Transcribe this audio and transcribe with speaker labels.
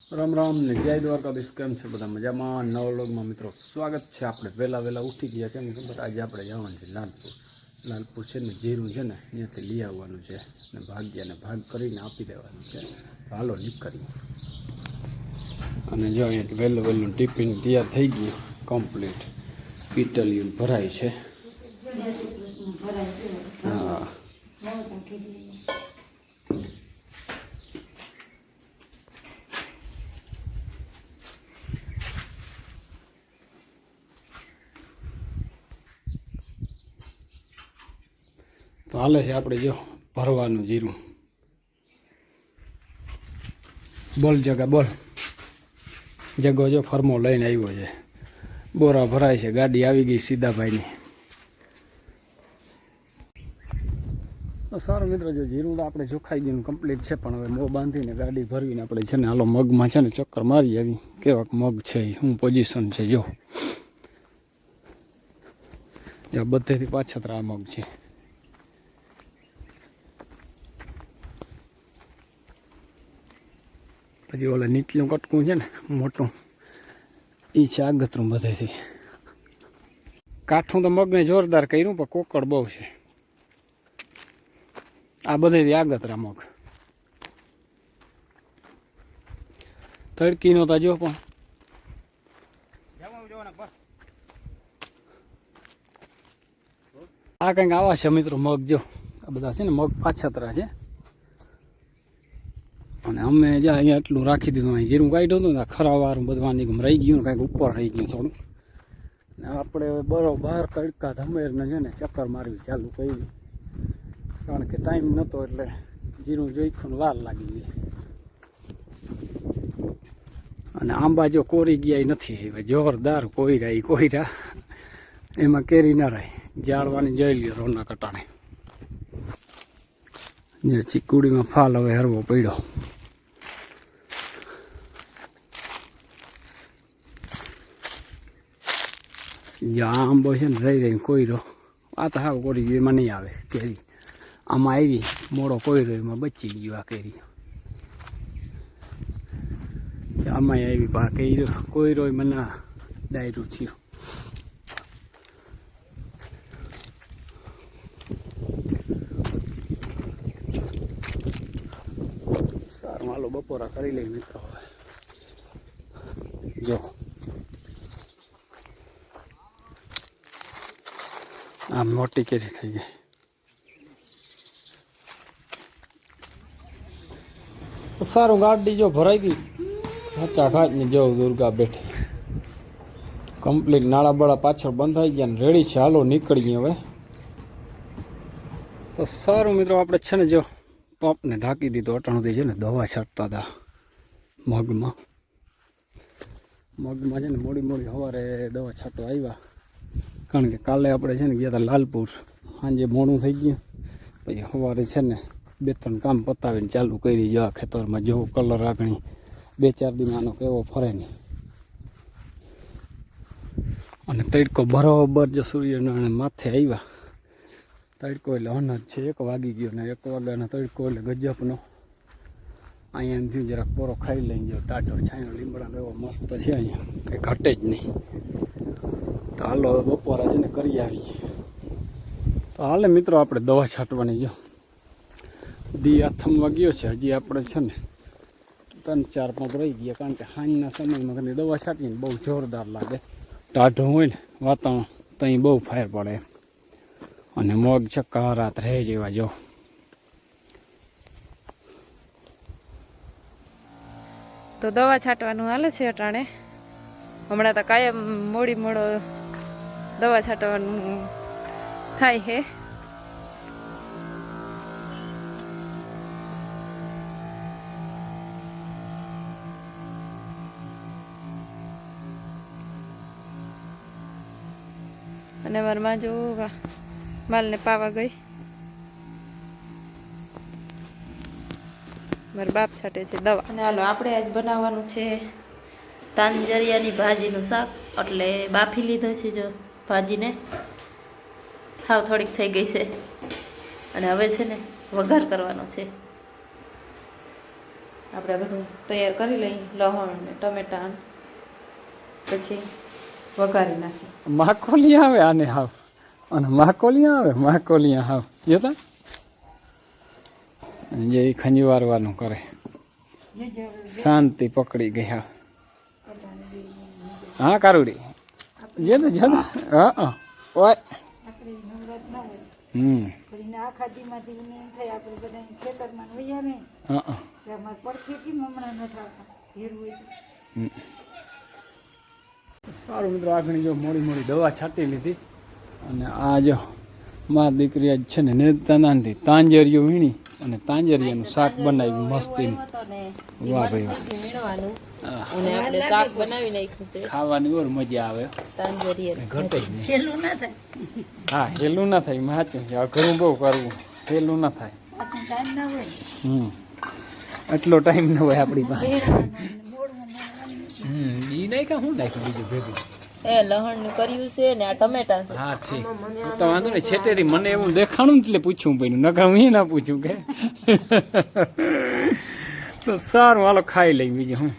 Speaker 1: રામ રામ ને જય દ્વારકાધીશ. કેમ છે બધા? મજામાં? નવા વ્લોગમાં મિત્રો સ્વાગત છે. આપણે વહેલા ઉઠી ગયા. કેમ ખબર? આજે આપણે જવાનું છે લાલપુર છે ને, જીરું છે ને ત્યાંથી લઈ આવવાનું છે ને ભાગ્યાને ભાગ કરીને આપી દેવાનું છે. હાલો નીકળી. અને જો અહીંયા વહેલું ટિફિન તૈયાર થઈ ગયું, કમ્પ્લીટ. પિટલિયું ભરાય છે. હા, તો હાલે છે આપણે જો ભરવાનું જીરું. બોલ જગા બોલ. જગો જો ફરમો લઈને આવ્યો છે. બોરા ભરાય છે. ગાડી આવી ગઈ સીધાભાઈની. તો સારું મિત્રો, જો જીરું તો આપણે જોખાઈ ગયું કમ્પ્લીટ છે, પણ હવે મો બાંધીને ગાડી ભરવીને આપણે છે ને હાલો મગમાં છે ને ચક્કર મારી આવી. કેવાક મગ છે, શું પોઝિશન છે જો બધેથી પાછળ મગ છે. પછી ઓલા નીચલું કટકું છે ને મોટું, એ છે આગતરું બધેથી. કાઠું તો મગને જોરદાર કર્યું, પણ કોકડ બહુ છે. આ બધેથી આગતરા મગ. તડકી નહોતા જો, પણ આ કંઈક આવા છે મિત્રો મગ. જો આ બધા છે ને મગ પાછતરા છે. અને અમે જ્યાં અહીંયા એટલું રાખી દીધું, અહીં જીરું કાઢ્યું હતું ને ખરાવારું બધું રહી ગયું, કાંઈક ઉપર રહી ગયું થોડું. ને આપણે બરોબર તડકા ધમેરને છે ને ચક્કર મારવી ચાલુ કરી, કારણ કે ટાઈમ નહોતો એટલે જીરું જોઈખું વાર લાગી ગઈ. અને આંબા જો કોરી ગયા નથી, હવે જોરદાર કોઈરા એમાં કેરી ના રહી. જાળવાની જોઈ લ્યો રોના કટાણે. જે ચીકુડીમાં ફાલ હવે હરવો પડ્યો. જ્યાં આંબો છે ને રહી કોઈરો, આ તો હાવ કોરી ગયો, એમાં નહીં આવે કેરી. આમાં આવી મોડો કોઈરો, એમાં બચી ગયો આ કેરી. આમાં આવી પા કોઈરો મને ડાયરું થયું. સારું હાલો બપોરા કરી લઈ મિત્રો. હવે જો આ મોટી કેરી થઈ ગઈ. સારું ગાડી જો ભરાઈ ગઈ. ખાચા ખાચ ને જો દુર્ગા બેઠી કમ્પ્લીટ. નાળા બળા પાછળ બંધાઈ ગયા ને રેડી છે. હાલો નીકળી ગયા હવે. તો સારું મિત્રો, આપણે છે ને જો પંપને ઢાંકી દીધો. અટાણુંથી છે ને દવા છાંટતા હતા મગમાં છે ને મોડી સવારે દવા છાંટવા આવ્યા. કારણ કે કાલે આપણે છે ને ગયા હતા લાલપુર, સાંજે મોડું થઈ ગયું. પછી સવારે છે ને 2-3 કામ પતાવીને ચાલુ કરી. જો આ ખેતરમાં જો કલર આગણી 2-4 દિનાનો કેવો ફરે નહીં. અને તડકો બરાબર જો સૂર્યનારાયણ માથે આવ્યા. તડકો એટલે હનજ છે. 1 વાગી ગયો ને 1 વાગ્યાનો તડકો એટલે ગજબનો. અહીંયા એમ થયું જરાક પોરો ખાઈ લઈને જો ટાઢો છાંયો લીમડાનો એવો મસ્ત છે. અહીંયા કંઈ ઘટે જ નહીં. તો હાલો બપોરા છે ને કરી આવીએ. તો હાલે મિત્રો આપણે દવા છાંટવાની. જો દી આથમવા ગયો છે. હજી આપણે છે ને 3-4 પંપ રહી ગયા, કારણ કે સાંજના સમયમાં ઘણી દવા છાંટીને બહુ જોરદાર લાગે. ટાઢો હોય ને વાતાવરણ ત્યાં બહુ ફાયર પડે. અને મગ ચક્કા રાત રહે જેવા જો.
Speaker 2: તો દવા છાંટવાનું હાલે છે અટાણે. હમણાં તો કાયમ મોડો દવા છાંટવાનું થાય છે. અને મારી માં જો માલને પાવા ગઈ. મારા બાપ છાંટે છે દવા. અને હાલો આપણે આજ બનાવવાનું છે તાંજરિયાની ભાજીનું શાક. એટલે બાફી લીધો છે જો ભાજીને, હાવ થોડીક થઈ ગઈ છે. અને હવે છે ને વઘાર કરવાનો છે. આપણે બધું તૈયાર કરી લઈએ, લસણ ને ટમેટા ને પછી વઘારી નાખીએ.
Speaker 1: માકોલિયા આવે આને હાવ, અને માકોલિયા આવે, માકોલિયા હાવ જોતા જે ખંજવારવાનું કરે, શાંતિ પકડી ગઈ. હા હા કારુડી જે તો જે હા હા ઓય સારું મિત્રો, આગળ જો મોડી મોડી દવા છાંટી લીધી અને આ જો મારી દીકરી આજ છે ને નેતાનાથી તાંજરિયો વીણી અને તાંજરિયાનું શાક બનાવ્યું મસ્તી. વાહ ભાઈ વાહ,
Speaker 2: શાક બનાવી નાખ્યું છે.
Speaker 1: ખાવાની ઓર મજા આવે, ઘટે જ નહીં. હા હેલું ના થાય, સાચું છે. ઘરું બહુ કરવું, હેલું ના થાય. એટલો ટાઈમ ન હોય આપણી પાસે. ઈ નહીં કે હું નાખ્યું બીજું ભેગું
Speaker 2: એ લહણ નું કર્યું છે ને આ ટમેટા છે.
Speaker 1: હા ઠીક, તો વાંધો નહીં. છેટેથી મને એવું દેખાણું ને એટલે પૂછવું પડ્યું, નકર હું એ ના પૂછું કે. તો સારું હાલો ખાઈ લઈ બીજું હું.